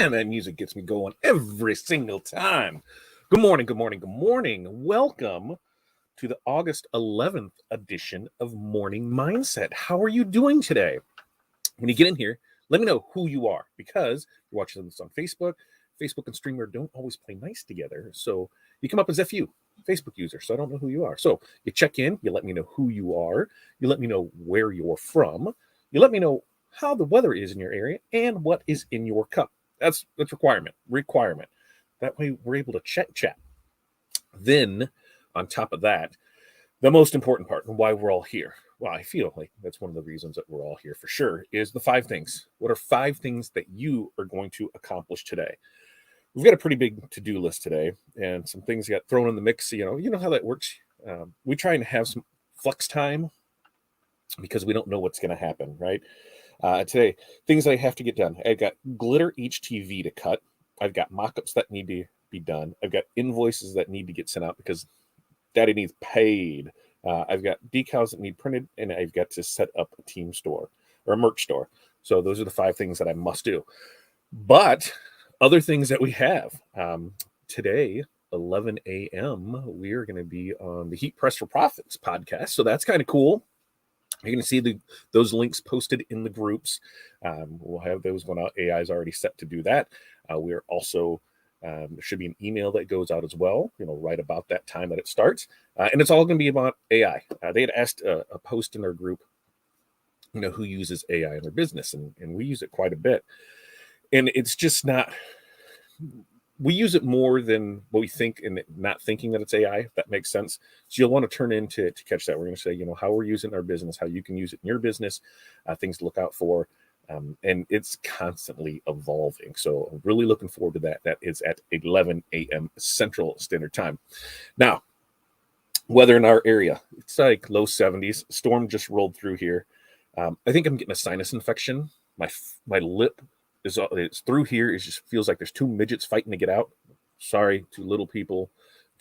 Man, that music gets me going every single time. Good morning, good morning, good morning. Welcome to the August 11th edition of Morning Mindset. How are you doing today? When you get in here, let me know who you are because you're watching this on Facebook. Facebook and Streamer don't always play nice together. So you come up as FU, Facebook user. So I don't know who you are. So you check in, you let me know who you are, you let me know where you're from, you let me know how the weather is in your area and what is in your cup. That's requirement. That way we're able to chat. Then on top of that, the most important part and why we're all here. Well, I feel like that's one of the reasons that we're all here for sure is the 5 things. What are 5 things that you are going to accomplish today? We've got a pretty big to-do list today and some things got thrown in the mix. You know how that works. We try and have some flex time because we don't know what's going to happen, right? Today, things I have to get done. I've got glitter HTV to cut. I've got mock-ups that need to be done. I've got invoices that need to get sent out because Daddy needs paid. I've got decals that need printed, and I've got to set up a team store or a merch store. So those are the 5 things that I must do. But other things that we have today, 11 a.m., we're going to be on the Heat Press for Profits podcast. So that's kind of cool. You're going to see those links posted in the groups. We'll have those when our AI is already set to do that. We're also there should be an email that goes out as well, right about that time that it starts. And it's all going to be about AI. They had asked a post in their group, who uses AI in their business. And we use it quite a bit. And it's just not, we use it more than what we think and not thinking that it's AI, if that makes sense. So you'll want to turn in to catch that. We're going to say, how we're using our business, how you can use it in your business, things to look out for. And it's constantly evolving. So I'm really looking forward to that. That is at 11 a.m. Central Standard Time. Now, weather in our area, it's like low 70s. Storm just rolled through here. I think I'm getting a sinus infection. My lip is through here. It just feels like there's 2 midgets fighting to get out. Sorry, 2 little people.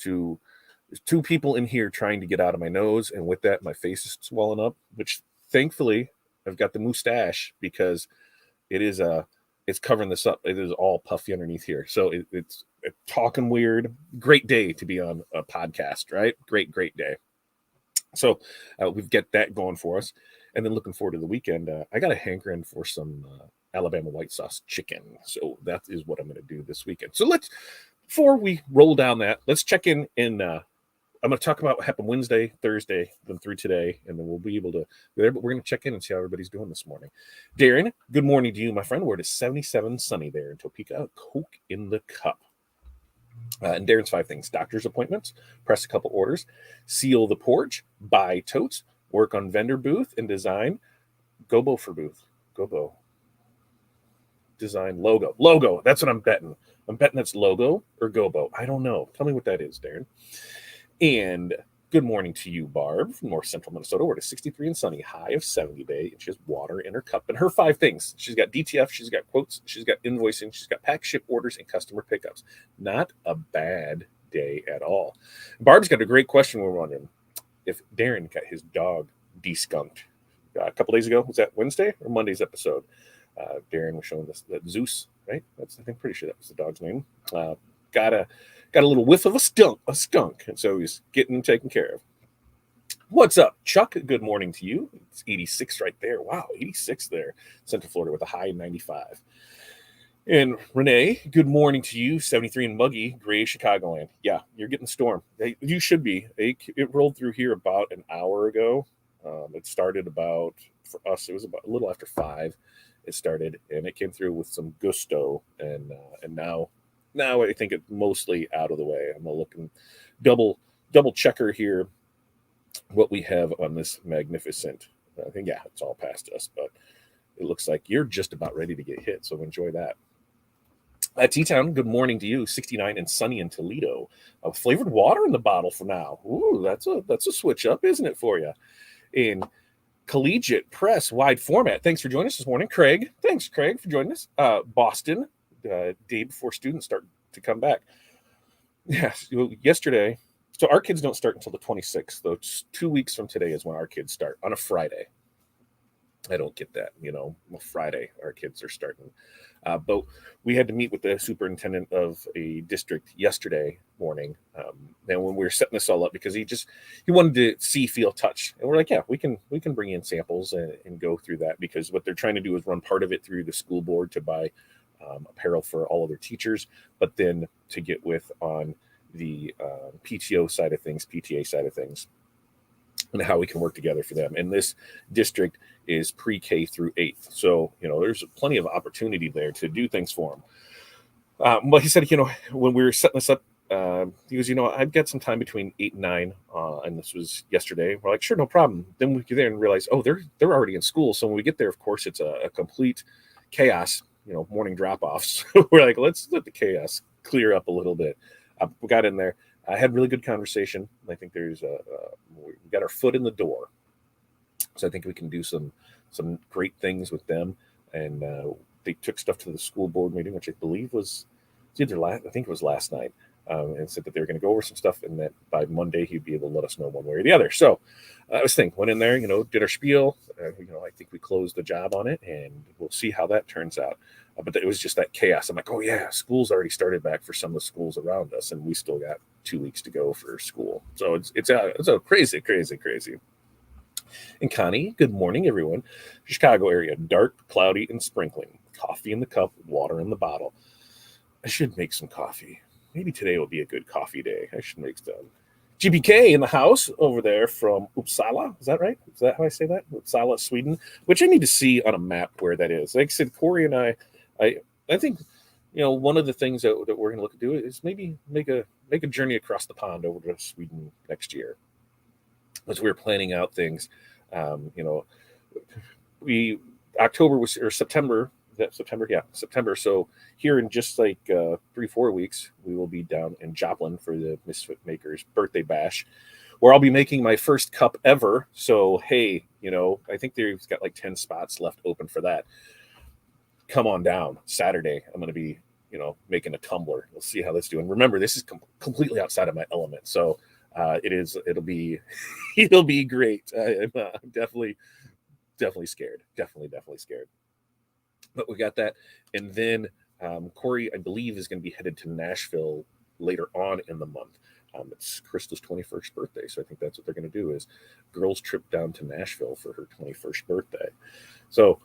There's 2 people in here trying to get out of my nose. And with that, my face is swelling up, which thankfully I've got the mustache because it's covering this up. It is all puffy underneath here. So it's talking weird. Great day to be on a podcast, right? Great day. So we've got that going for us. And then looking forward to the weekend, I got a hankering for some Alabama white sauce chicken. So that is what I'm going to do this weekend. So before we roll down that, let's check in I'm going to talk about what happened Wednesday, Thursday, then through today, and then we'll be able to there. But we're going to check in and see how everybody's doing this morning. Darren, good morning to you, my friend. We're at 77 sunny there in Topeka. Coke in the cup. And Darren's 5 things: doctor's appointments, press a couple orders, seal the porch, buy totes, work on vendor booth and design, Gobo for booth, Gobo, design logo. That's what I'm betting. I'm betting that's logo or Gobo. I don't know. Tell me what that is, Darren. And good morning to you, Barb, from North Central Minnesota. We're at 63 and sunny, high of 70 today, and she has water in her cup. And her 5 things: she's got DTF, she's got quotes, she's got invoicing, she's got pack ship orders, and customer pickups. Not a bad day at all. Barb's got a great question. We're wondering if Darren got his dog deskunked a couple days ago. Was that Wednesday or Monday's episode? Darren was showing us that Zeus, right? I'm pretty sure that was the dog's name. Got a little whiff of a skunk, and so he's getting taken care of. What's up, Chuck? Good morning to you. It's 86 right there. Wow, 86 there. Central Florida with a high of 95. And Renee, good morning to you. 73 and muggy, gray Chicagoland. Yeah, you're getting the storm. You should be. It rolled through here about an hour ago. It started for us, it was about a little after 5. It started, and it came through with some gusto, and now I think it's mostly out of the way. I'm looking double checker here what we have on this magnificent. I think, yeah, it's all past us, but it looks like you're just about ready to get hit. So enjoy that. T-Town, good morning to you. 69 and sunny in Toledo. Flavored water in the bottle for now. Ooh, that's a switch up, isn't it, for you? In collegiate press wide format. Thanks for joining us this morning, Craig. Thanks, Craig, for joining us. Boston. Day before students start to come back. Yes, yesterday. So our kids don't start until the 26th. Though 2 weeks from today is when our kids start on a Friday. I don't get that. Well, Friday, our kids are starting. But we had to meet with the superintendent of a district yesterday morning. And when we were setting this all up, because he wanted to see, feel, touch, and we're like, yeah, we can bring in samples and go through that, because what they're trying to do is run part of it through the school board to buy apparel for all of their teachers, but then to get with on the PTA side of things, and how we can work together for them. And this district is pre-K through 8th. So, there's plenty of opportunity there to do things for them. But he said, when we were setting this up, he goes, I've got some time between 8 and 9, and this was yesterday. We're like, sure, no problem. Then we get there and realize, oh, they're already in school. So when we get there, of course, it's a complete chaos, morning drop-offs. We're like, let's let the chaos clear up a little bit. We got in there. I had really good conversation. I think we got our foot in the door, so I think we can do some great things with them. And they took stuff to the school board meeting, which I believe was either I think it was last night, and said that they were going to go over some stuff, and that by Monday he'd be able to let us know one way or the other. So I was thinking, went in there, did our spiel. I think we closed the job on it, and we'll see how that turns out. But it was just that chaos. I'm like, oh yeah, school's already started back for some of the schools around us, and we still got 2 weeks to go for school. So it's a crazy. And Connie, good morning, everyone. Chicago area, dark, cloudy, and sprinkling. Coffee in the cup, water in the bottle. I should make some coffee. Maybe today will be a good coffee day. I should make some. GBK in the house over there from Uppsala. Is that right? Is that how I say that? Uppsala, Sweden, which I need to see on a map where that is. Like I said, Corey and I think, one of the things that we're going to look at do is maybe make a journey across the pond over to Sweden next year. As we were planning out things, October was, or September. September, yeah, September. So here in just like 3-4 weeks, we will be down in Joplin for the Misfit Makers birthday bash, where I'll be making my first cup ever. So hey, I think they've got like 10 spots left open for that. Come on down Saturday. I'm going to be making a tumbler. We'll see how that's doing. Remember, this is completely outside of my element, so it'll be it'll be great. I'm definitely scared. Definitely scared. But we got that. And then Corey, I believe, is going to be headed to Nashville later on in the month. It's Crystal's 21st birthday. So I think that's what they're going to do, is girls trip down to Nashville for her 21st birthday. So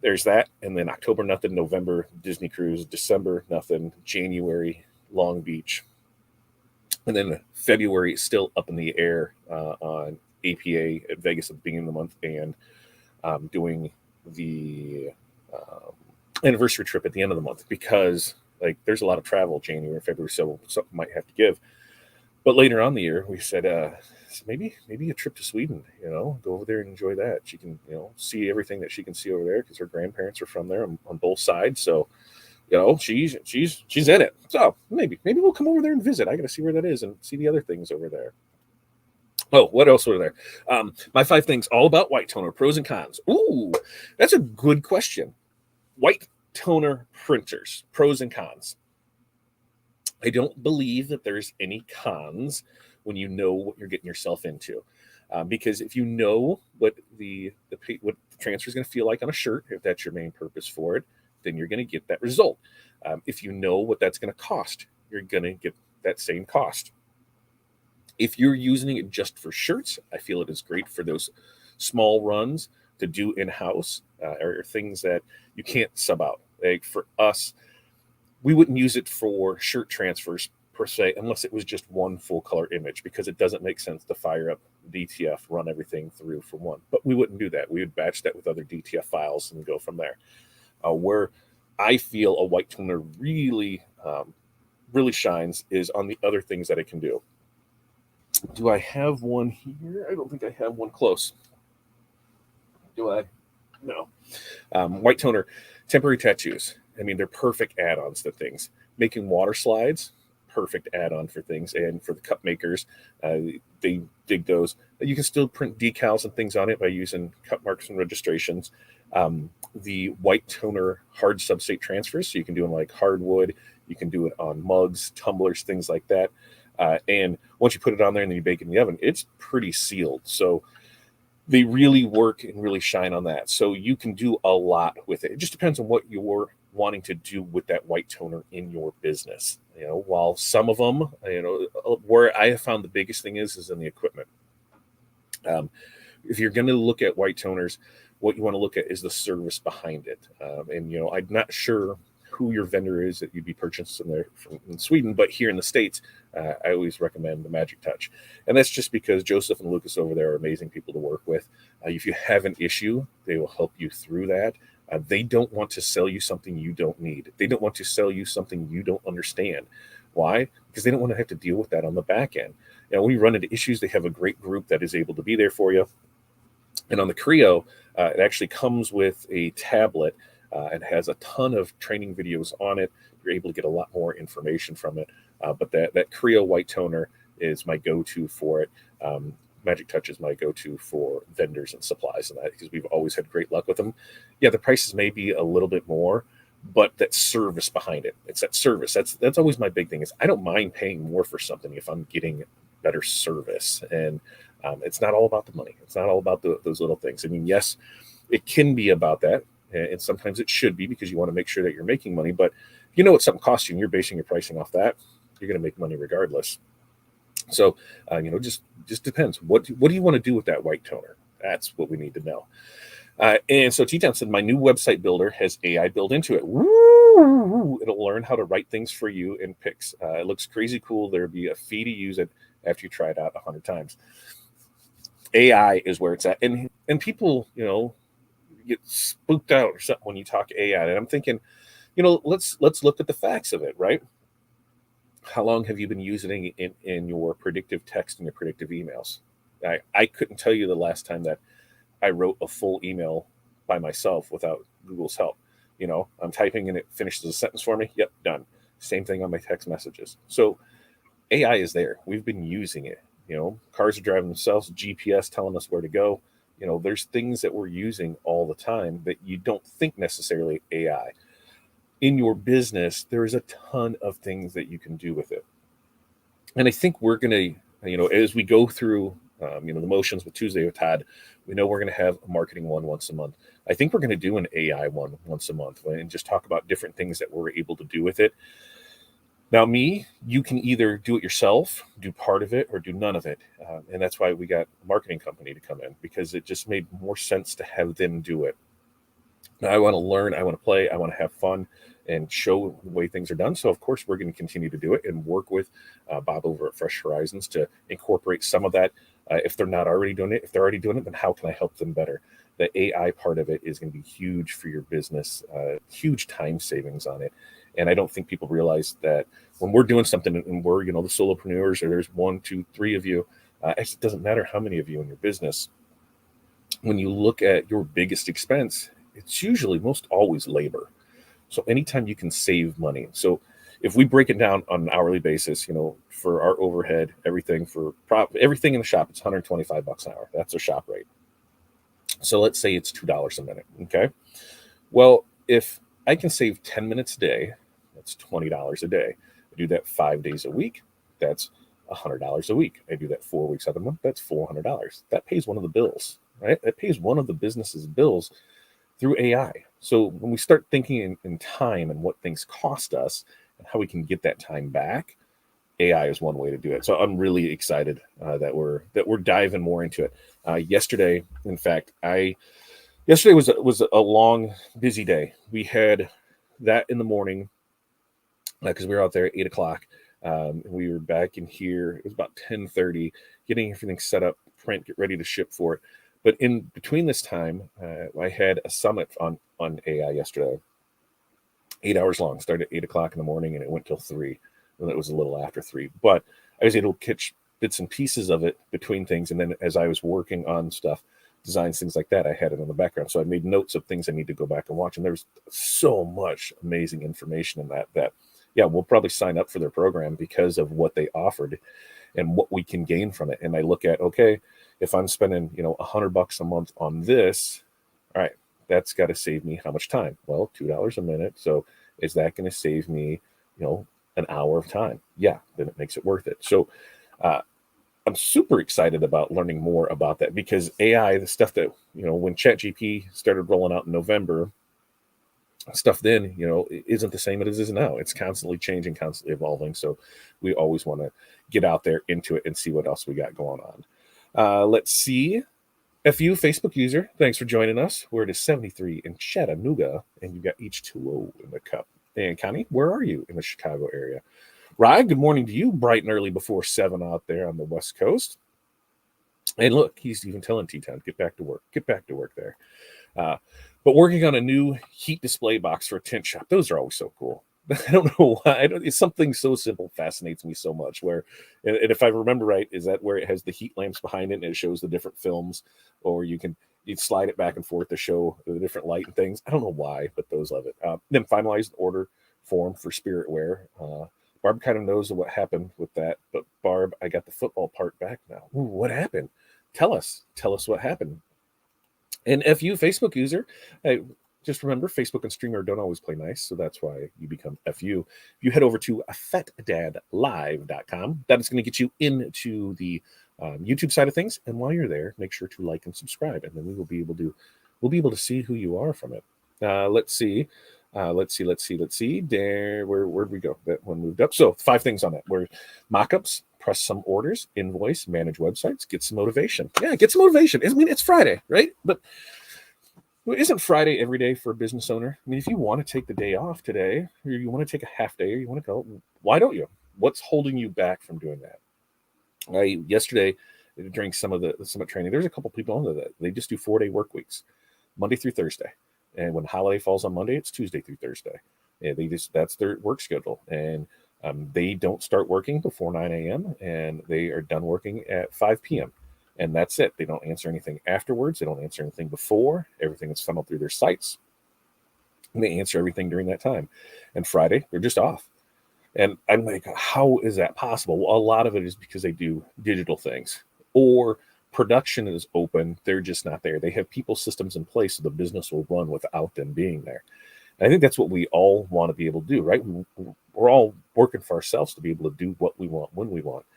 there's that. And then October, nothing. November, Disney cruise. December, nothing. January, Long Beach. And then February, still up in the air on APA at Vegas at the beginning of the month, and doing the anniversary trip at the end of the month, because like there's a lot of travel January, February, so something might have to give. But later on the year, we said maybe a trip to Sweden. Go over there and enjoy that. She can see everything that she can see over there, because her grandparents are from there on both sides. So she's in it. So maybe we'll come over there and visit. I got to see where that is and see the other things over there. Oh, what else were there? My 5 things all about white toner, pros and cons. Ooh, that's a good question. White toner printers, pros and cons. I don't believe that there's any cons when you know what you're getting yourself into, because if you know what the transfer is going to feel like on a shirt, if that's your main purpose for it, then you're going to get that result. If you know what that's going to cost, you're going to get that same cost. If you're using it just for shirts, I feel it is great for those small runs to do in-house, or things that you can't sub out. Like for us, we wouldn't use it for shirt transfers per se, unless it was just one full color image, because it doesn't make sense to fire up DTF, run everything through for one. But we wouldn't do that. We would batch that with other DTF files and go from there. Where I feel a white toner really shines is on the other things that it can do. Do I have one here? I don't think I have one close. Do I? No. White toner, temporary tattoos. I mean, they're perfect add-ons to things. Making water slides, perfect add-on for things. And for the cup makers, they dig those. You can still print decals and things on it by using cup marks and registrations. The white toner hard substrate transfers, so you can do them like hardwood. You can do it on mugs, tumblers, things like that. And once you put it on there and then you bake it in the oven, it's pretty sealed. So they really work and really shine on that. So you can do a lot with it. It just depends on what you're wanting to do with that white toner in your business. While some of them, where I have found the biggest thing is in the equipment. If you're going to look at white toners, what you want to look at is the service behind it. And I'm not sure who your vendor is that you'd be purchasing there from in Sweden, but here in the States, I always recommend the Magic Touch. And that's just because Joseph and Lucas over there are amazing people to work with. If you have an issue, they will help you through that. They don't want to sell you something you don't need. They don't want to sell you something you don't understand. Why? Because they don't want to have to deal with that on the back end. When you run into issues, they have a great group that is able to be there for you. And on the Creo, it actually comes with a tablet. It has a ton of training videos on it. You're able to get a lot more information from it. But that Creo white toner is my go-to for it. Magic Touch is my go-to for vendors and supplies and that, because we've always had great luck with them. Yeah, the prices may be a little bit more, but that service behind it, it's that service. That's always my big thing, is I don't mind paying more for something if I'm getting better service. And it's not all about the money. It's not all about those little things. I mean, yes, it can be about that. And sometimes it should be, because you want to make sure that you're making money. But if what something costs you and you're basing your pricing off that, you're going to make money regardless. So, just depends. What do you want to do with that white toner? That's what we need to know. And so T-Town said, my new website builder has AI built into it. Woo! It'll learn how to write things for you in pics. It looks crazy cool. There'll be a fee to use it after you try it out 100 times. AI is where it's at. And people, get spooked out or something when you talk AI. And I'm thinking, let's look at the facts of it, right? How long have you been using it in your predictive text and your predictive emails? I couldn't tell you the last time that I wrote a full email by myself without Google's help. I'm typing and it finishes a sentence for me. Yep, done. Same thing on my text messages. So AI is there. We've been using it. Cars are driving themselves, GPS telling us where to go. There's things that we're using all the time that you don't think necessarily AI. In your business, there is a ton of things that you can do with it. And I think we're going to, as we go through, the motions with Tuesday with Todd, we know we're going to have a marketing one once a month. I think we're going to do an AI one once a month and just talk about different things that we're able to do with it. Now, you can either do it yourself, do part of it, or do none of it. And that's why we got a marketing company to come in, because it just made more sense to have them do it. Now, I want to learn, I want to play, I want to have fun and show the way things are done. So, of course, we're going to continue to do it and work with Bob over at Fresh Horizons to incorporate some of that. If they're not already doing it, if they're already doing it, then how can I help them better? The AI part of it is going to be huge for your business, huge time savings on it. And I don't think people realize that when we're doing something and we're, the solopreneurs, or there's 1, 2, 3 of you, it doesn't matter how many of you in your business. When you look at your biggest expense, it's usually most always labor. So anytime you can save money. So if we break it down on an hourly basis, for our overhead, everything everything in the shop, it's $125 an hour. That's our shop rate. So let's say it's $2 a minute. Okay. Well, if I can save 10 minutes a day, that's $20 a day. I do that 5 days a week. That's $100 a week. I do that 4 weeks out of the month. That's $400. That pays one of the bills, right? That pays one of the business's bills through AI. So when we start thinking in time and what things cost us and how we can get that time back, AI is one way to do it. So I'm really excited that we're diving more into it. Yesterday, in fact, yesterday was a long, busy day. We had that in the morning because we were out there at 8:00. We were back in here. It was about 10:30, getting everything set up, print, get ready to ship for it. But in between this time, I had a summit on AI yesterday, 8 hours long. Started at 8:00 in the morning and it went till 3. And it was a little after 3. But I was able to catch bits and pieces of it between things. And then as I was working on stuff, designs, things like that, I had it in the background. So I made notes of things I need to go back and watch. And there's so much amazing information in that, yeah, we'll probably sign up for their program because of what they offered and what we can gain from it. And I look at, okay, if I'm spending, $100 a month on this, all right, that's got to save me how much time? Well, $2 a minute. So is that going to save me, an hour of time? Yeah, then it makes it worth it. So I'm super excited about learning more about that, because AI, the stuff that, when ChatGPT started rolling out in November, stuff then, isn't the same as it is now. It's constantly changing, constantly evolving. So we always want to get out there into it and see what else we got going on. Let's see. FU Facebook user, thanks for joining us. We're at 73 in Chattanooga, and you've got H2O in the cup. And Connie, where are you in the Chicago area? Rye, good morning to you, bright and early before 7 out there on the West Coast. And look, he's even telling T-Town, get back to work. Get back to work there. But working on a new heat display box for a tent shop. Those are always so cool. I don't know why. It's something so simple fascinates me so much. And if I remember right, is that where it has the heat lamps behind it and it shows the different films, or you slide it back and forth to show the different light and things. I don't know why, but those love it. Then finalized order form for Spiritware. Barb kind of knows what happened with that, but Barb, I got the football part back now. Ooh, what happened? Tell us what happened. And FU Facebook user, just remember, Facebook and Streamer don't always play nice, so that's why you become FU. If you head over to fetdadlive.com, that is going to get you into the YouTube side of things. And while you're there, make sure to like and subscribe, and then we'll be able to see who you are from it. Let's see. There, where'd we go? That one moved up. So 5 things on that. Where mock-ups, press some orders, invoice, manage websites, get some motivation. Yeah, get some motivation. I mean, it's Friday, right? But isn't Friday every day for a business owner? I mean, if you want to take the day off today, or you want to take a half day, or you want to go, why don't you? What's holding you back from doing that? Yesterday, during some of the summit training, there's a couple people on that. They just do 4-day work weeks, Monday through Thursday. And when holiday falls on Monday, it's Tuesday through Thursday. Yeah, that's their work schedule. And they don't start working before 9 a.m. and they are done working at 5 p.m. And that's it. They don't answer anything afterwards. They don't answer anything before. Everything is funneled through their sites. And they answer everything during that time. And Friday, they're just off. And I'm like, how is that possible? Well, a lot of it is because they do digital things, or production is open. They're just not there. They have people systems in place so the business will run without them being there. And I think that's what we all want to be able to do, right? We're all working for ourselves to be able to do what we want when we want.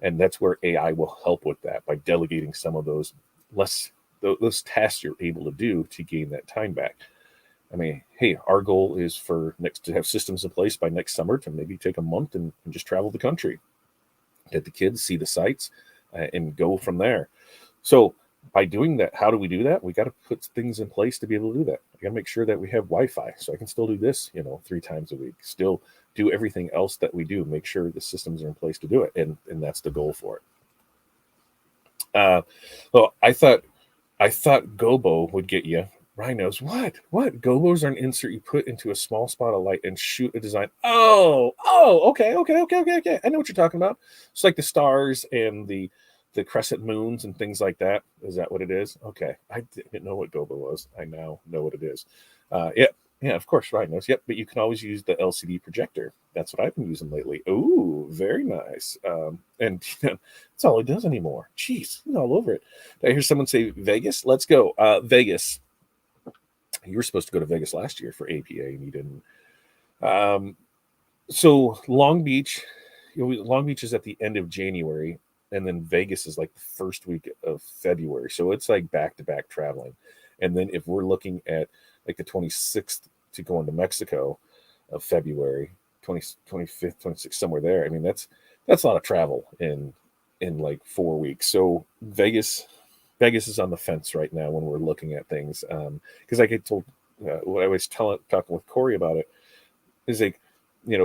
And that's where AI will help with that, by delegating some of those tasks you're able to do to gain that time back. I mean, hey, our goal is to have systems in place by next summer to maybe take a month and just travel the country, get the kids, see the sites, and go from there. So by doing that, how do we do that? We got to put things in place to be able to do that. I got to make sure that we have Wi-Fi so I can still do this, 3 times a week, still do everything else that we do, make sure the systems are in place to do it. And that's the goal for it. Well, I thought Gobo would get you. Rhinos, what? Gobos are an insert you put into a small spot of light and shoot a design. Oh, okay. I know what you're talking about. It's like the stars and the crescent moons and things like that. Is that what it is? Okay. I didn't know what Gobo was. I now know what it is. Yeah, of course, Rhinos. Yep, but you can always use the LCD projector. That's what I've been using lately. Ooh, very nice. And that's all it does anymore. Jeez, it's all over it. Did I hear someone say Vegas? Let's go. Vegas. You were supposed to go to Vegas last year for APA and you didn't. So Long Beach is at the end of January, and then Vegas is like the first week of February. So it's like back-to-back traveling. And then if we're looking at like the 26th to go into Mexico of February, 25th, 26th, somewhere there. I mean, that's a lot of travel in like 4 weeks. So Vegas is on the fence right now when we're looking at things. Because like I told, what I was talking with Corey about it is like,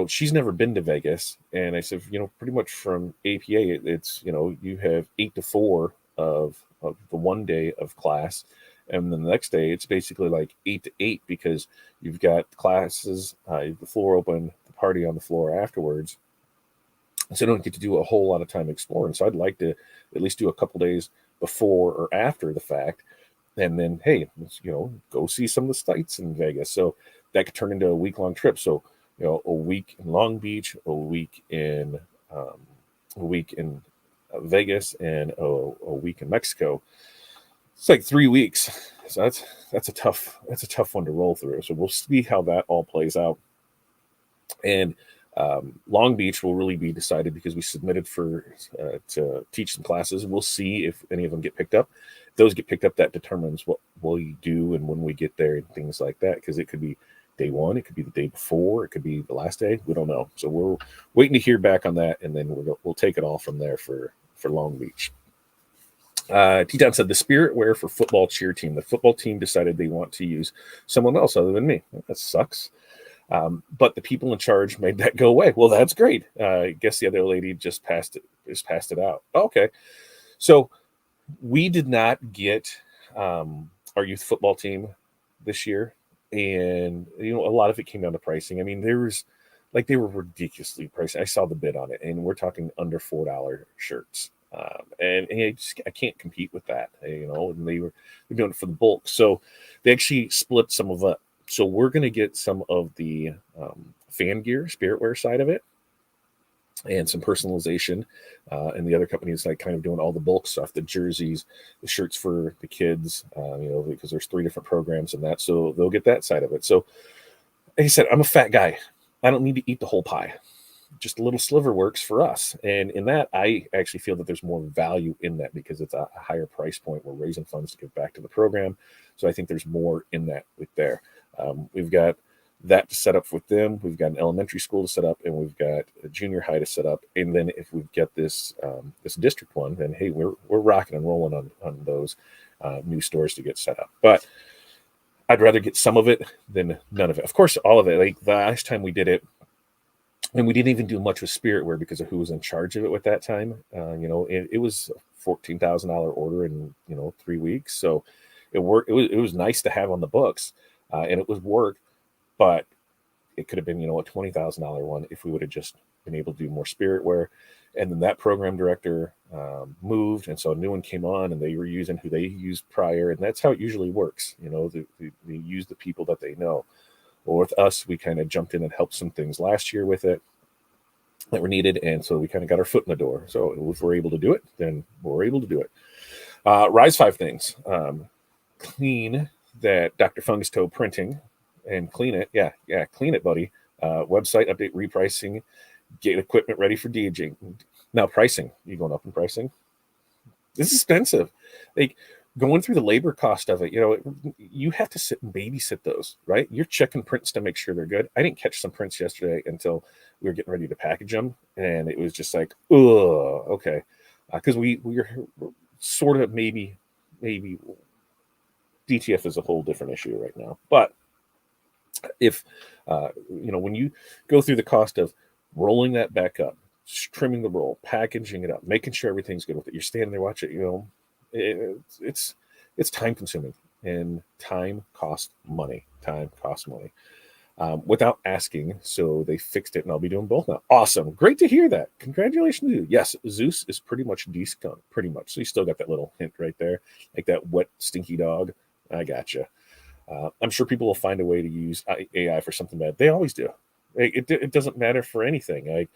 she's never been to Vegas. And I said, pretty much from APA, it's, you have 8 to 4 of the one day of class. And then the next day, it's basically like 8 to 8 because you've got classes, the floor open, the party on the floor afterwards. So I don't get to do a whole lot of time exploring. So I'd like to at least do a couple days before or after the fact. And then, hey, go see some of the sites in Vegas. So that could turn into a week-long trip. So, a week in Long Beach, a week in Vegas, and a week in Mexico. It's like 3 weeks. So that's a tough one to roll through. So we'll see how that all plays out. And Long Beach will really be decided because we submitted for to teach some classes. We'll see if any of them get picked up. If those get picked up, that determines what we do and when we get there and things like that. Because it could be day one, it could be the day before, it could be the last day. We don't know. So we're waiting to hear back on that, and then we'll take it all from there for Long Beach. T-Town said the spirit wear for football cheer team. The football team decided they want to use someone else other than me. That sucks. But the people in charge made that go away. Well, that's great. I guess the other lady just passed it out. Okay. So we did not get our youth football team this year. And, a lot of it came down to pricing. I mean, they were ridiculously priced. I saw the bid on it, and we're talking under $4 shirts. And I can't compete with that, and they're doing it for the bulk. So they actually split some of it. So we're going to get some of the fan gear, spirit wear side of it, and some personalization. And the other companies kind of doing all the bulk stuff, the jerseys, the shirts for the kids, because there's 3 different programs and that. So they'll get that side of it. So like I said, I'm a fat guy. I don't need to eat the whole pie. Just a little sliver works for us. And in that, I actually feel that there's more value in that because it's a higher price point. We're raising funds to give back to the program. So I think there's more in that with there. We've got that to set up with them. We've got an elementary school to set up, and we've got a junior high to set up. And then if we get this this district one, then hey, we're rocking and rolling on those new stores to get set up. But I'd rather get some of it than none of it. Of course, all of it. Like the last time we did it, and we didn't even do much with spirit wear because of who was in charge of it at that time. It was a $14,000 order in 3 weeks, so it worked. It was nice to have on the books, and it was work, but it could have been a $20,000 one if we would have just been able to do more spirit wear. And then that program director moved, and so a new one came on, and they were using who they used prior, and that's how it usually works. They use the people that they know. Well, with us, we kind of jumped in and helped some things last year with it that were needed, and so we kind of got our foot in the door. So if we're able to do it, then we're able to do it. Rise 5 things. Clean that Dr. Fungus Toe printing and clean it. Yeah, clean it, buddy. Website update, repricing, get equipment ready for DJing. Now, pricing. You going up in pricing? This is expensive. Like, going through the labor cost of it, you have to sit and babysit those, right? You're checking prints to make sure they're good. I didn't catch some prints yesterday until we were getting ready to package them, and it was just like, oh, okay, because we're sort of maybe DTF is a whole different issue right now. But if when you go through the cost of rolling that back up, trimming the roll, packaging it up, making sure everything's good with it, you're standing there watching it, it's time consuming, and time costs money. Without asking. So they fixed it, and I'll be doing both now. Awesome. Great to hear that. Congratulations to you. Yes, Zeus is pretty much deskunked, pretty much. So you still got that little hint right there, like that wet, stinky dog. I gotcha. I'm sure people will find a way to use AI for something bad. They always do. It doesn't matter for anything. Like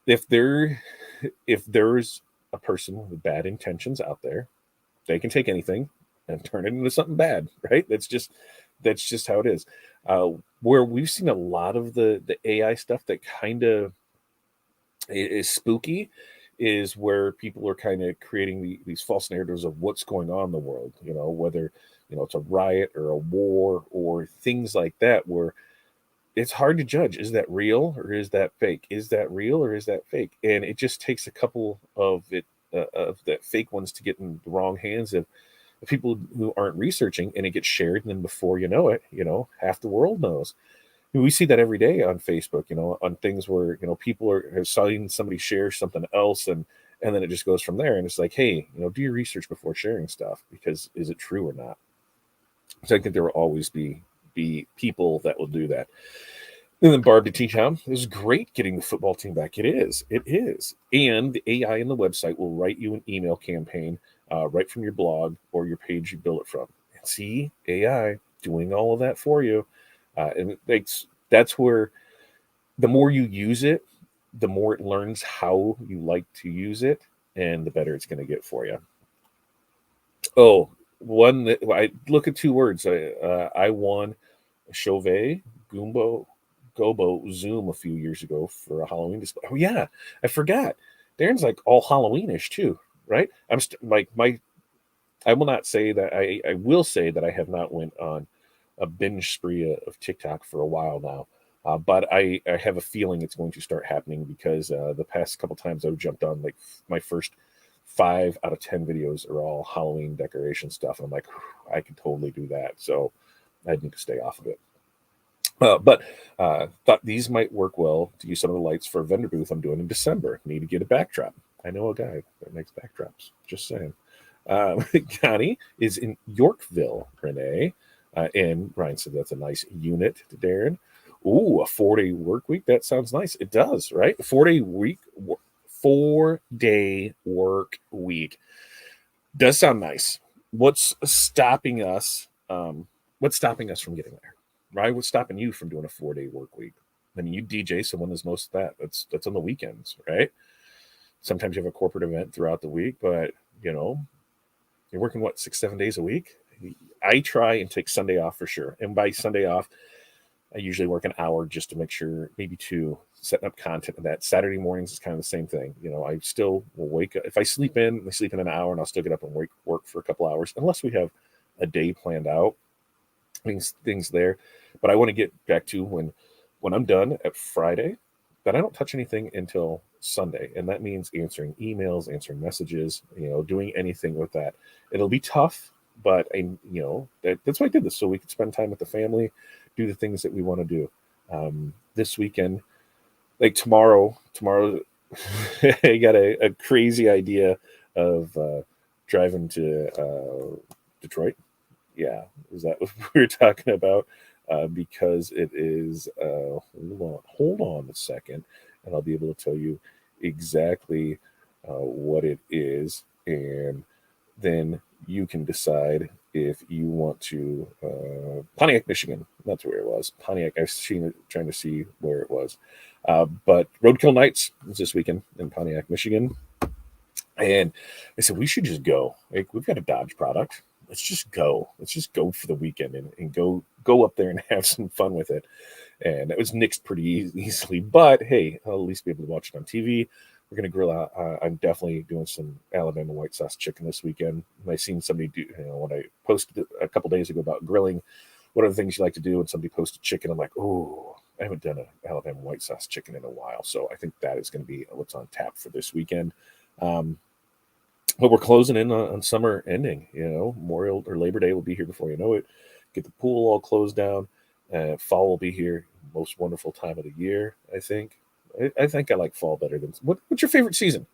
if there's a person with bad intentions out there, they can take anything and turn it into something bad, right? That's just how it is. Where we've seen a lot of the AI stuff that kind of is spooky is where people are kind of creating these false narratives of what's going on in the world, whether it's a riot or a war or things like that, where it's hard to judge. Is that real or is that fake? Is that real or is that fake? And it just takes a couple of that fake ones to get in the wrong hands of people who aren't researching, and it gets shared. And then before you know it, half the world knows. We see that every day on Facebook, on things where, people are seeing somebody share something else, and then it just goes from there. And it's like, hey, do your research before sharing stuff, because is it true or not? So I think there will always be people that will do that. And then Barb to T-Town, it was great getting the football team back. It is. And the AI in the website will write you an email campaign right from your blog or your page you build it from. And see, AI doing all of that for you. And that's where the more you use it, the more it learns how you like to use it, and the better it's going to get for you. Oh, one that I look at 2 words. I won Chauvet Gumbo Gobo Zoom a few years ago for a Halloween display. Oh yeah, I forgot. Darren's like all Halloweenish too, right? I will not say that I will say that I have not went on a binge spree of TikTok for a while now. But I have a feeling it's going to start happening because the past couple times I've jumped on, like my first 5 out of 10 videos are all Halloween decoration stuff. And I'm like, I could totally do that. So I need to stay off of it. But thought these might work well to use some of the lights for a vendor booth I'm doing in December. Need to get a backdrop. I know a guy that makes backdrops. Just saying. Connie is in Yorkville, Renee. And Ryan said that's a nice unit to Darren. Ooh, a 4-day work week. That sounds nice. It does, right? 4-day week, 4-day work week does sound nice. What's stopping us? What's stopping us from getting there? Right? What's stopping you from doing a 4-day work week? I mean, you DJ, someone does most of that. That's on the weekends, right? Sometimes you have a corporate event throughout the week, but you're working what 6-7 days a week. I try and take Sunday off for sure, and by Sunday off, I usually work an hour just to make sure, maybe 2, setting up content. And that Saturday mornings is kind of the same thing. I still will wake up. If I sleep in an hour, and I'll still get up and work for a couple hours, unless we have a day planned out. Things there. But I want to get back to when I'm done at Friday, that I don't touch anything until Sunday. And that means answering emails, answering messages, doing anything with that. It'll be tough, but that's why I did this, so we could spend time with the family, do the things that we want to do. This weekend, like tomorrow, I got a crazy idea of driving to Detroit. Yeah, is that what we were talking about? Because it is, hold on a second, and I'll be able to tell you exactly what it is, and then you can decide if you want to. Pontiac, Michigan. That's where it was. Pontiac. I've seen it, trying to see where it was. But Roadkill Nights is this weekend in Pontiac, Michigan. And I said, we should just go. Like, we've got a Dodge product. Let's just go. Let's just go for the weekend and go up there and have some fun with it. And it was nixed pretty easily. But hey, I'll at least be able to watch it on TV. We're going to grill out. I'm definitely doing some Alabama white sauce chicken this weekend. I seen somebody do, when I posted a couple days ago about grilling, what are the things you like to do? And somebody posted chicken. I'm like, oh, I haven't done an Alabama white sauce chicken in a while. So I think that is going to be what's on tap for this weekend. But we're closing in on summer ending. Memorial or Labor Day will be here before you know it. Get the pool all closed down. Fall will be here. Most wonderful time of the year, I think. I think I like fall better than. What's your favorite season?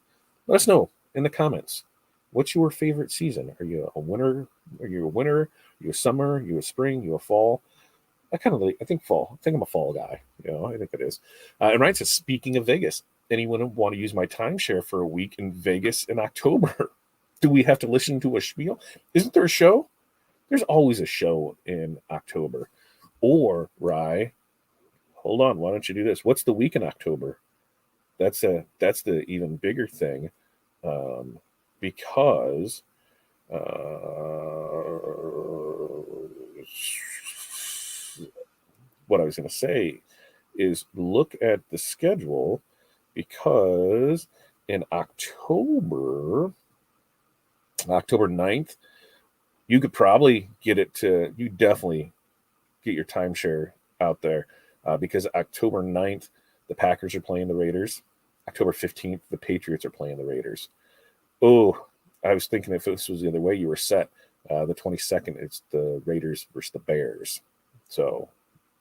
Let us know in the comments. What's your favorite season? Are you a winter? Are you a winter? Are you a summer? Are you a spring? Are you a fall? I think fall. I think I'm a fall guy. I think it is. And Ryan says, speaking of Vegas, anyone want to use my timeshare for a week in Vegas in October? Do we have to listen to a spiel? Isn't there a show? There's always a show in October. Or, Rye, hold on, why don't you do this? What's the week in October? That's the even bigger thing, because what I was going to say is look at the schedule, because in October 9th, you could probably you definitely get your timeshare out there, because October 9th, the Packers are playing the Raiders. October 15th, the Patriots are playing the Raiders. Oh, I was thinking if this was the other way, you were set. The 22nd, it's the Raiders versus the Bears. So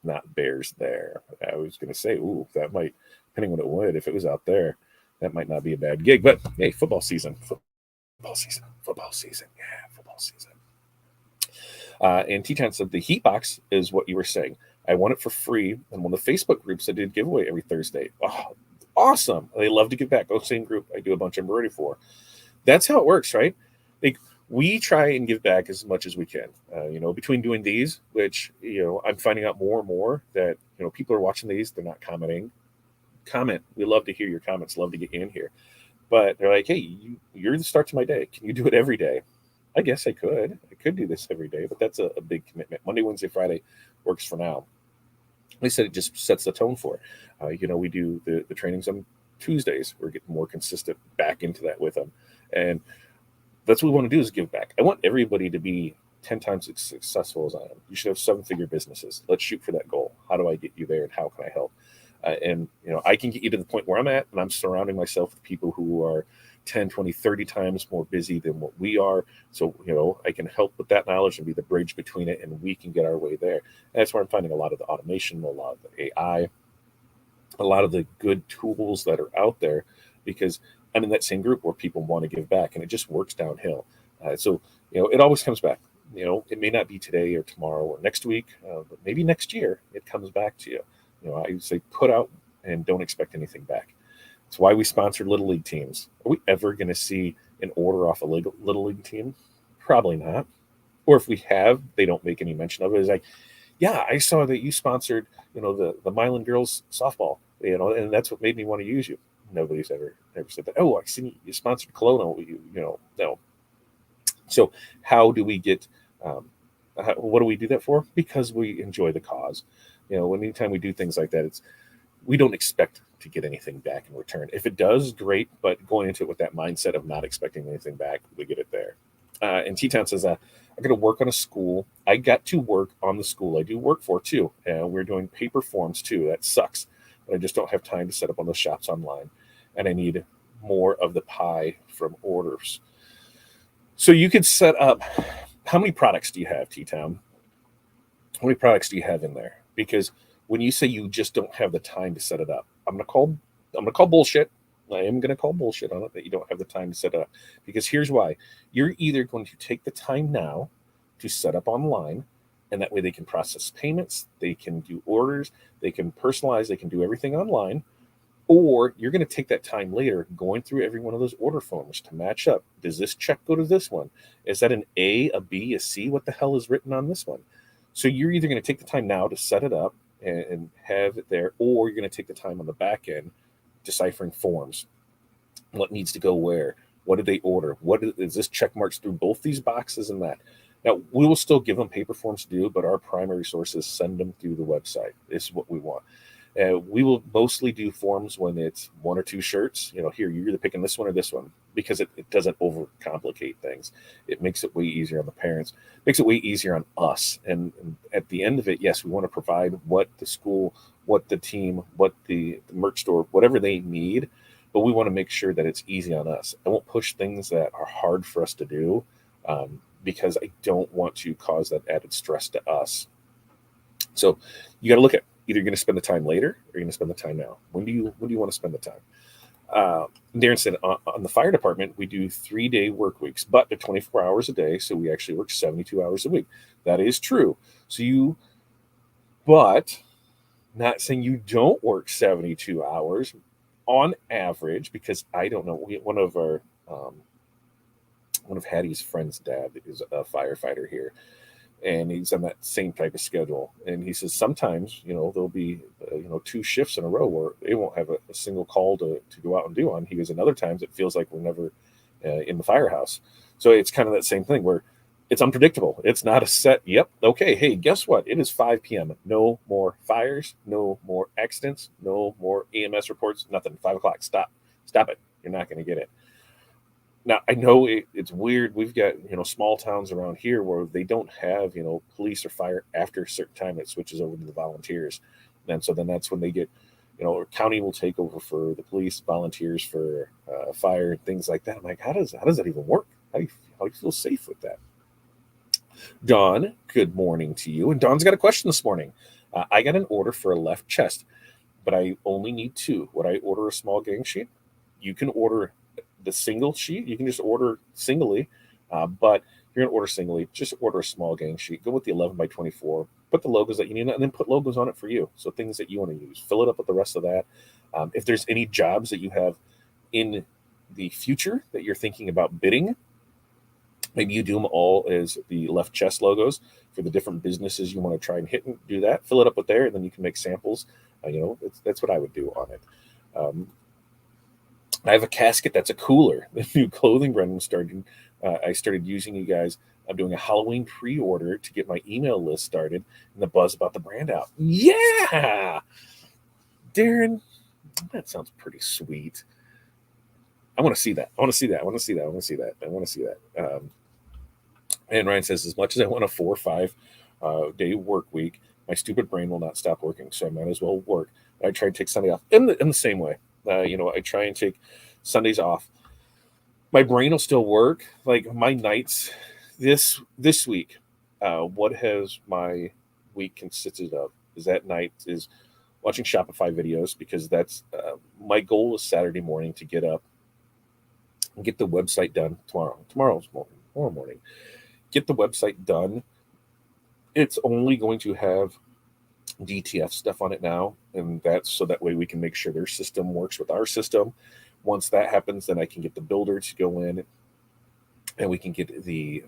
not Bears there. I was going to say, ooh, that might, depending on what it would, if it was out there, that might not be a bad gig. But hey, football season. Yeah, football season. And T-Town said the heat box is what you were saying. I want it for free in one of the Facebook groups I did giveaway every Thursday. Oh, awesome. They love to give back. Oh, same group I do a bunch of embroidery for. That's how it works, right? Like, we try and give back as much as we can. Between doing these, which, I'm finding out more and more that, people are watching these, they're not commenting. Comment. We love to hear your comments, love to get you in here. But they're like, hey, you're the start to my day. Can you do it every day? I guess I could. I could do this every day, but that's a big commitment. Monday, Wednesday, Friday works for now. They said it just sets the tone for it. We do the trainings on Tuesdays. We're getting more consistent back into that with them. And that's what we want to do is give back. I want everybody to be 10 times as successful as I am. You should have 7-figure businesses. Let's shoot for that goal. How do I get you there and how can I help? And I can get you to the point where I'm at, and I'm surrounding myself with people who are 10, 20, 30 times more busy than what we are. So, I can help with that knowledge and be the bridge between it, and we can get our way there. And that's where I'm finding a lot of the automation, a lot of the AI, a lot of the good tools that are out there, because I'm in that same group where people want to give back, and it just works downhill. So, it always comes back. It may not be today or tomorrow or next week, but maybe next year it comes back to you. I say put out and don't expect anything back. It's why we sponsored Little League teams. Are we ever going to see an order off a Little League team? Probably not. Or if we have, they don't make any mention of it. It's like, yeah, I saw that you sponsored, the Milan girls softball, and that's what made me want to use you. Nobody's ever said that. Oh, I see you sponsored Kelowna. No. So how do we get? What do we do that for? Because we enjoy the cause. Anytime we do things like that, we don't expect to get anything back in return. If it does, great. But going into it with that mindset of not expecting anything back, we get it there. And T-Town says, I'm going to work on a school. I got to work on the school I do work for, too. We're doing paper forms, too. That sucks. But I just don't have time to set up on those shops online. And I need more of the pie from orders. So you could set up, how many products do you have, T-Town? How many products do you have in there? Because when you say you just don't have the time to set it up, I'm gonna call bullshit. I am gonna call bullshit on it that you don't have the time to set it up. Because here's why. You're either going to take the time now to set up online, and that way they can process payments, they can do orders, they can personalize, they can do everything online. Or you're going to take that time later going through every one of those order forms to match up. Does this check go to this one? Is that an A, a B, a C? What the hell is written on this one? So you're either going to take the time now to set it up and have it there, or you're going to take the time on the back end deciphering forms. What needs to go where? What did they order? What is this check marks through both these boxes and that? Now, we will still give them paper forms to do, but our primary source is send them through the website. This is what we want. We will mostly do forms when it's 1 or 2 shirts. Here, you're either picking this one or this one, because it doesn't overcomplicate things. It makes it way easier on the parents, makes it way easier on us. And at the end of it, yes, we want to provide what the school, what the team, what the merch store, whatever they need, but we want to make sure that it's easy on us. I won't push things that are hard for us to do, because I don't want to cause that added stress to us. So you got to look at, either you're going to spend the time later or you're going to spend the time now. When do you want to spend the time? Darren said on the fire department, we do 3-day work weeks, but they're 24 hours a day. So we actually work 72 hours a week. That is true. But not saying you don't work 72 hours on average, because I don't know. One of Hattie's friend's dad is a firefighter here, and he's on that same type of schedule. And he says sometimes, there'll be, 2 shifts in a row where they won't have a single call to go out and do on. He goes, and other times it feels like we're never in the firehouse. So it's kind of that same thing where it's unpredictable. It's not a set, yep, okay, hey, guess what? It is 5 p.m. No more fires, no more accidents, no more EMS reports, nothing. 5 o'clock, stop it. You're not going to get it. Now, I know it's weird. We've got, small towns around here where they don't have, police or fire after a certain time. It switches over to the volunteers. And so then that's when they get, county will take over for the police, volunteers for fire, and things like that. I'm like, how does that even work? How do you feel safe with that? Dawn, good morning to you. And Dawn's got a question this morning. I got an order for a left chest, but I only need 2. Would I order a small gang sheet? You can order the single sheet. You can just order singly, but if you're going to order singly, just order a small gang sheet. Go with the 11 by 24. Put the logos that you need, and then put logos on it for you. So things that you want to use. Fill it up with the rest of that. If there's any jobs that you have in the future that you're thinking about bidding, maybe you do them all as the left chest logos for the different businesses you want to try and hit, and do that. Fill it up with there, and then you can make samples. That's what I would do on it. I have a casket that's a cooler. The new clothing brand I started using you guys I'm doing a Halloween pre-order to get my email list started and the buzz about the brand out. Yeah, Darren, that sounds pretty sweet. I want to see that. I want to see that. I want to see that. I want to see that. I want to see that. And Ryan says, as much as I want a 4 or 5 day work week, my stupid brain will not stop working, so I might as well work. I try and take Sunday off in the same way. I try and take Sundays off. My brain will still work. Like my nights this week, what has my week consisted of? Is that night is watching Shopify videos, because that's my goal is Saturday morning to get up and get the website done tomorrow morning. Get the website done. It's only going to have DTF stuff on it now, and that's so that way we can make sure their system works with our system. Once that happens, then I can get the builder to go in, and we can get the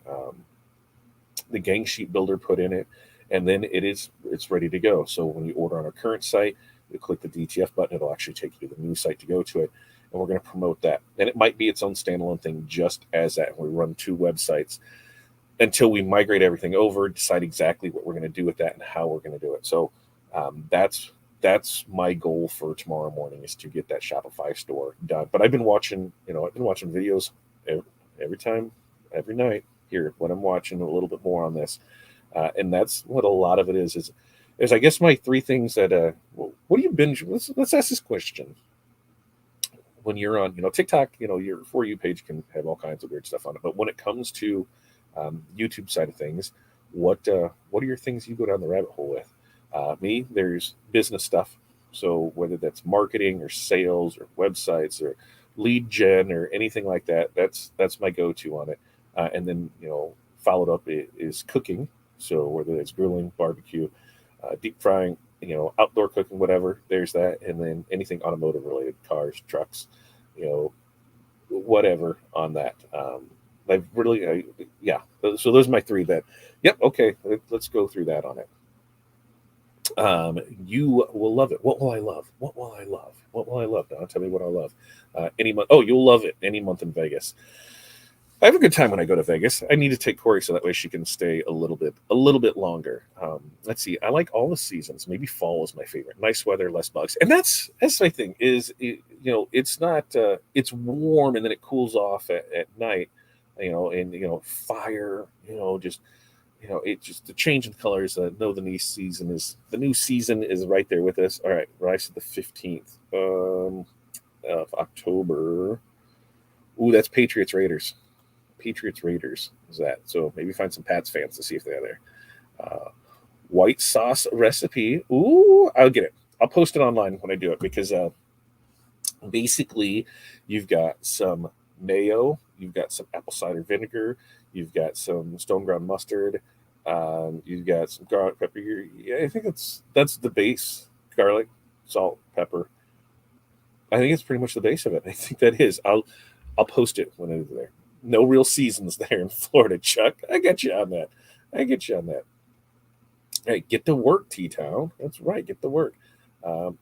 gang sheet builder put in it, and then it's ready to go. So when you order on our current site, you click the DTF button, it'll actually take you to the new site to go to it, and we're going to promote that. And it might be its own standalone thing, just as that. We run 2 websites until we migrate everything over, decide exactly what we're going to do with that and how we're going to do it. So that's my goal for tomorrow morning, is to get that Shopify store done. But I've been watching videos every night here when I'm watching a little bit more on this, and that's what a lot of it is I guess my 3 things that what do you binge? Let's ask this question. When you're on TikTok, your For You page can have all kinds of weird stuff on it, but when it comes to YouTube side of things, what are your things you go down the rabbit hole with? Me, there's business stuff. So whether that's marketing or sales or websites or lead gen or anything like that, that's my go-to on it. And then followed up is cooking. So whether it's grilling, barbecue, deep frying, outdoor cooking, whatever, there's that. And then anything automotive related, cars, trucks, whatever on that. I've really, yeah. So those are my 3 that, yep, okay, let's go through that on it. You will love it. What will I love? What will I love? What will I love? Don, tell me what I love. Any month. Oh, you'll love it. Any month in Vegas. I have a good time when I go to Vegas. I need to take Corey so that way she can stay a little bit longer. Let's see. I like all the seasons. Maybe fall is my favorite. Nice weather, less bugs, and that's my thing. It's not. It's warm and then it cools off at night. And fire. Just it just the change in colors. Know the new season is right there with us. All right, rise to the 15th of October. Ooh, that's Patriots Raiders is that. So maybe find some Pats fans to see if they're there. White sauce recipe. Ooh, I'll get it. I'll post it online when I do it, because basically you've got some mayo, you've got some apple cider vinegar, you've got some stone ground mustard, you've got some garlic pepper. Yeah, I think that's the base. Garlic, salt, pepper. I think it's pretty much the base of it. I think that is. I'll post it when it's there. No real seasons there in Florida, Chuck. I get you on that. Hey, get to work, T-Town. That's right. Get to work. How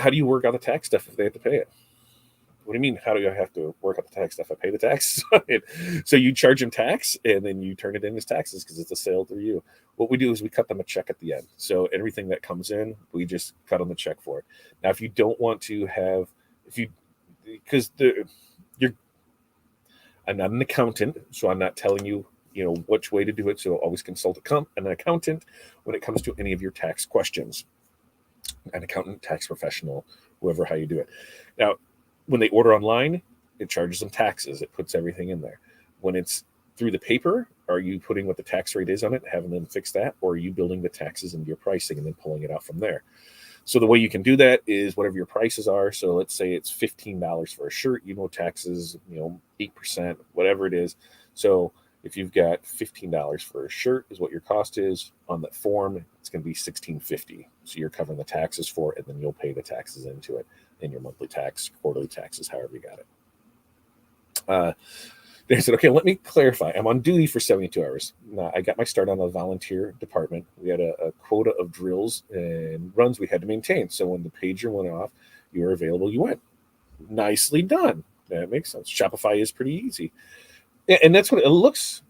do you work out the tax stuff if they have to pay it? What do you mean? How do I have to work out the tax stuff? I pay the taxes on it. So you charge them tax, and then you turn it in as taxes because it's a sale through you. What we do is we cut them a check at the end. So everything that comes in, we just cut on the check for it. Now, if you don't want to have, I'm not an accountant, so I'm not telling you, which way to do it. So always consult an accountant when it comes to any of your tax questions. An accountant, tax professional, whoever, how you do it. Now, when they order online, it charges them taxes. It puts everything in there. When it's through the paper, are you putting what the tax rate is on it, having them fix that, or are you building the taxes into your pricing and then pulling it out from there? So the way you can do that is whatever your prices are. So let's say it's $15 for a shirt, taxes, 8%, whatever it is. So if you've got $15 for a shirt is what your cost is on that form, it's going to be $16.50. So you're covering the taxes for it, and then you'll pay the taxes into it in your monthly tax, quarterly taxes, however you got it. They said, okay, let me clarify. I'm on duty for 72 hours. Now, I got my start on a volunteer department. We had a quota of drills and runs we had to maintain. So when the pager went off, you were available, you went. Nicely done. That makes sense. Shopify is pretty easy. And that's what it looks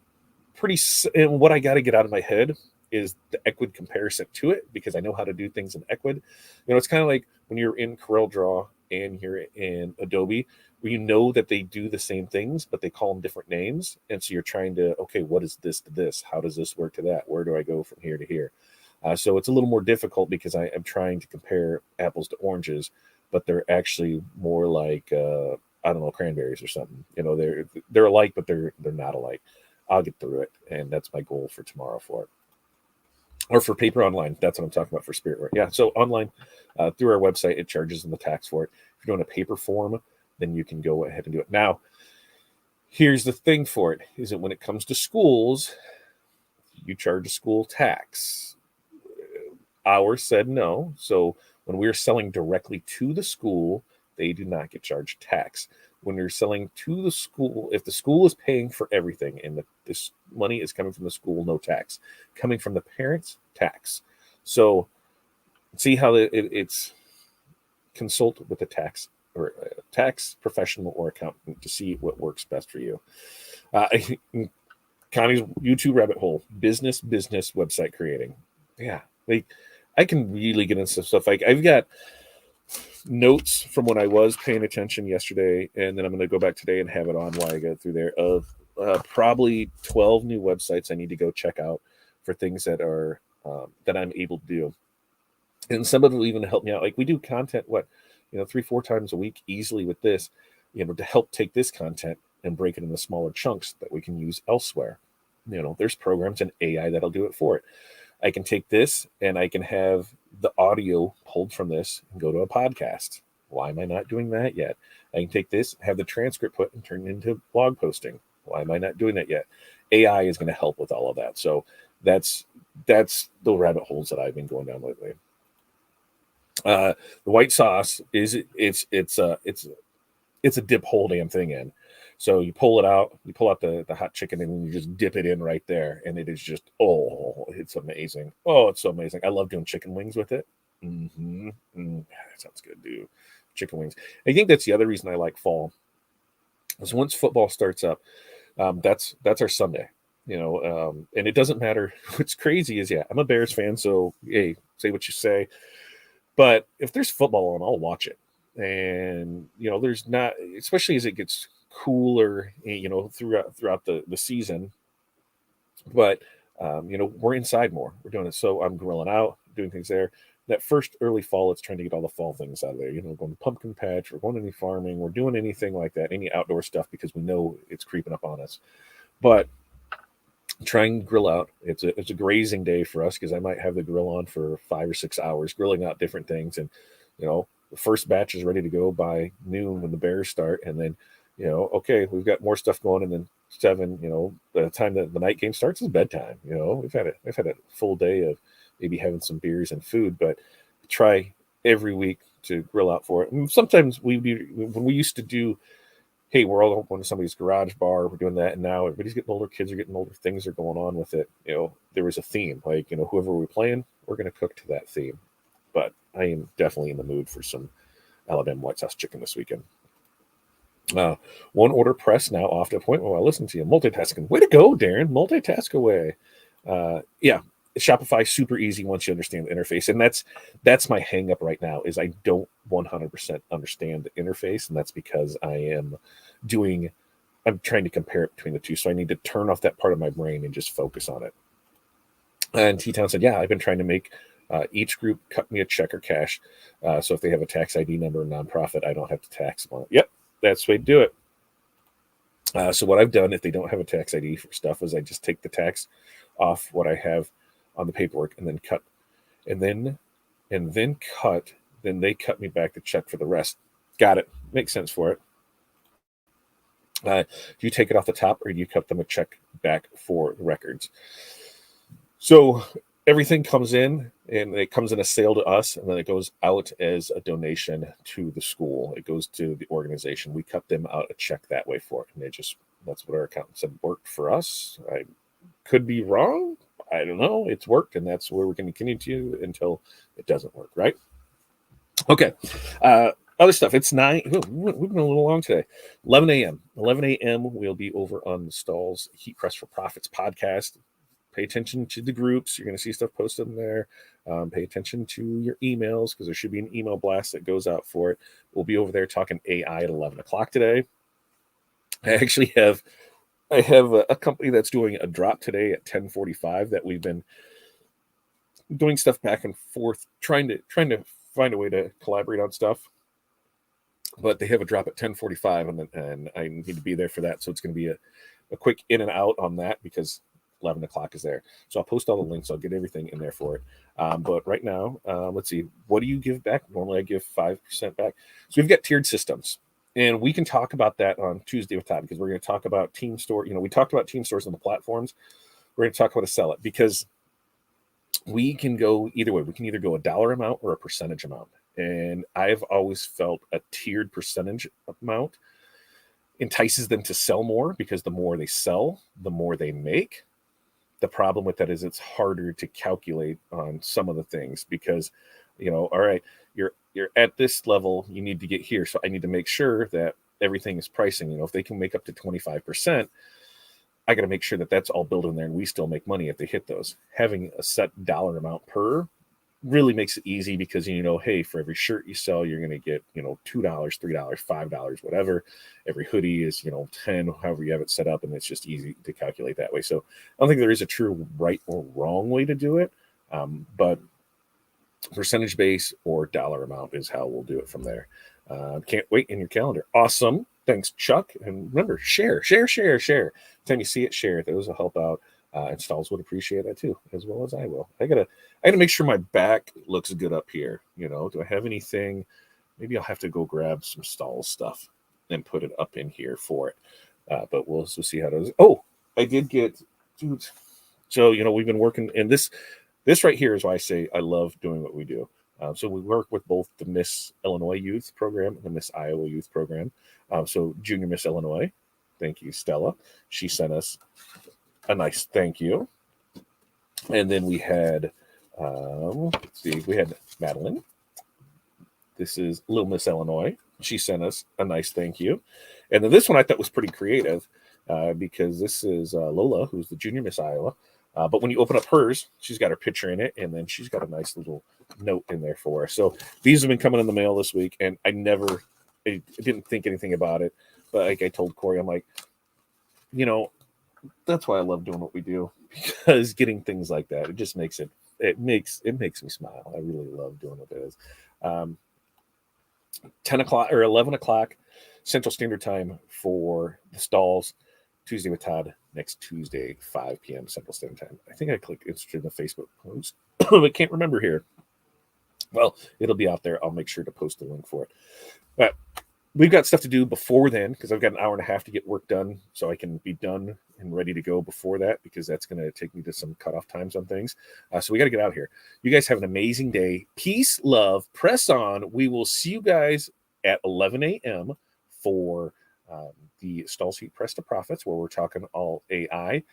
and what I got to get out of my head is the Equid comparison to it, because I know how to do things in Equid. It's kind of like when you're in CorelDRAW and you're in Adobe, where you know that they do the same things, but they call them different names. And so you're trying to, okay, what is this to this? How does this work to that? Where do I go from here to here? So it's a little more difficult because I am trying to compare apples to oranges, but they're actually more like, I don't know, cranberries or something. They're alike, but they're not alike. I'll get through it, and that's my goal for tomorrow for it. Or for paper online, that's what I'm talking about for Spiritware. Yeah, so online through our website, it charges them the tax for it. If you're doing a paper form, then you can go ahead and do it. Now, here's the thing for it: is that when it comes to schools, you charge a school tax. Ours said no, so when we're selling directly to the school, they do not get charged tax. When you're selling to the school, if the school is paying for everything and this money is coming from the school, no tax. Coming from the parents, tax. So see how it's consult with a tax or a tax professional or accountant to see what works best for you. Connie's YouTube rabbit hole, business website creating. Yeah, I can really get into stuff. Like I've got notes from when I was paying attention yesterday, and then I'm going to go back today and have it on while I go through there of probably 12 new websites I need to go check out for things that are that I'm able to do. And some of them will even help me out. Like we do content, 3-4 times a week easily with this, to help take this content and break it into smaller chunks that we can use elsewhere. There's programs and AI that'll do it for it. I can take this and I can have the audio pulled from this and go to a podcast. Why am I not doing that yet? I can take this, have the transcript put and turn it into blog posting. Why am I not doing that yet? AI is going to help with all of that. So that's the rabbit holes that I've been going down lately. The white sauce is it's a dip whole damn thing in. So you pull out the hot chicken and then you just dip it in right there. And it is just, it's amazing. Oh, it's so amazing. I love doing chicken wings with it. That sounds good, dude. Chicken wings. I think that's the other reason I like fall. Is once football starts up, that's our Sunday. And it doesn't matter. What's crazy is, I'm a Bears fan, so hey, say what you say. But if there's football on, I'll watch it. And there's not, especially as it gets cooler, throughout the season. But we're inside more. We're doing it. So I'm grilling out, doing things there. That first early fall, it's trying to get all the fall things out of there. Going to pumpkin patch, we're going to any farming, we're doing anything like that, any outdoor stuff, because we know it's creeping up on us. But trying to grill out. It's a grazing day for us because I might have the grill on for 5 or 6 hours, grilling out different things. And the first batch is ready to go by noon when the Bears start, and then okay, we've got more stuff going, and then 7, by the time that the night game starts is bedtime. We've had a full day of maybe having some beers and food, but try every week to grill out for it. And sometimes when we used to do, hey, we're all going to somebody's garage bar, we're doing that, and now everybody's getting older, kids are getting older, things are going on with it. There was a theme, like, whoever we're playing, we're going to cook to that theme. But I am definitely in the mood for some Alabama white sauce chicken this weekend. One order press now off to a point while I listen to you. Multitasking. Way to go, Darren. Multitask away. Yeah, Shopify super easy once you understand the interface, and that's my hang up right now is I don't 100% understand the interface, and that's because I'm trying to compare it between the two, so I need to turn off that part of my brain and just focus on it. And T-Town said, yeah, I've been trying to make each group cut me a check or cash, so if they have a tax ID number or nonprofit, I don't have to tax them on it. Yep, that's the way to do it. So what I've done, if they don't have a tax ID for stuff, is I just take the tax off what I have on the paperwork and then cut, and then cut. Then they cut me back the check for the rest. Got it. Makes sense for it. Do you take it off the top, or do you cut them a check back for the records? So everything comes in, and it comes in a sale to us, and then it goes out as a donation to the school. It goes to the organization. We cut them out a check that way for it, and that's what our accountant said worked for us. I could be wrong. I don't know. It's worked, and that's where we're going to continue to until it doesn't work, right? Okay. other stuff. It's 9. We've been a little long today. 11 a.m. 11 a.m. We'll be over on the Stalls Heat Press for Profits podcast. Pay attention to the groups. You're going to see stuff posted in there. Pay attention to your emails because there should be an email blast that goes out for it. We'll be over there talking AI at 11 o'clock today. I have a company that's doing a drop today at 10:45 that we've been doing stuff back and forth, trying to find a way to collaborate on stuff. But they have a drop at 10:45, and I need to be there for that. So it's going to be a quick in and out on that because 11 o'clock is there. So I'll post all the links. I'll get everything in there for it. But right now, let's see. What do you give back? Normally, I give 5% back. So we've got tiered systems. And we can talk about that on Tuesday with Todd because we're going to talk about team store. We talked about team stores on the platforms. We're going to talk about how to sell it because we can go either way. We can either go a dollar amount or a percentage amount. And I've always felt a tiered percentage amount entices them to sell more because the more they sell, the more they make. The problem with that is it's harder to calculate on some of the things because, all right, you're at this level, you need to get here. So I need to make sure that everything is pricing. If they can make up to 25%, I got to make sure that that's all built in there and we still make money if they hit those. Having a set dollar amount per really makes it easy because, hey, for every shirt you sell, you're going to get, $2, $3, $5, whatever. Every hoodie is, 10, however you have it set up. And it's just easy to calculate that way. So I don't think there is a true right or wrong way to do it. But percentage base or dollar amount is how we'll do it from there. Can't wait in your calendar. Awesome. Thanks, Chuck. And remember, share. Time you see it, share it. Those will help out. And Stalls would appreciate that too, as well as I will. I gotta make sure my back looks good up here. Do I have anything? Maybe I'll have to go grab some Stalls stuff and put it up in here for it. But we'll see how it is. Oh, I did get, dude. So we've been working, and this right here is why I say I love doing what we do. So we work with both the Miss Illinois Youth Program and the Miss Iowa Youth Program. So Junior Miss Illinois, thank you, Stella. She sent us a nice thank you. And then we had, we had Madeline. This is Little Miss Illinois. She sent us a nice thank you. And then this one I thought was pretty creative because this is Lola, who's the Junior Miss Iowa. But when you open up hers, she's got her picture in it, and then she's got a nice little note in there for her. So these have been coming in the mail this week, and I didn't think anything about it. But like I told Corey, I'm like, that's why I love doing what we do, because getting things like that, it just makes it makes me smile. I really love doing what it is. 10 o'clock or 11 o'clock Central Standard Time for the Stalls. Tuesday with Todd next Tuesday, 5 p.m. Central Standard Time. I think I clicked interested in the Facebook post, but can't remember here. Well, it'll be out there. I'll make sure to post the link for it. But we've got stuff to do before then because I've got an hour and a half to get work done so I can be done and ready to go before that because that's going to take me to some cutoff times on things. So we got to get out of here. You guys have an amazing day. Peace, love, press on. We will see you guys at 11 a.m. for the Stalls Heat Press to Profits, where we're talking all AI.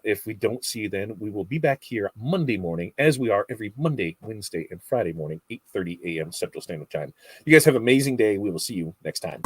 If we don't see you then, we will be back here Monday morning, as we are every Monday, Wednesday, and Friday morning, 8:30 a.m. Central Standard Time. You guys have an amazing day. We will see you next time.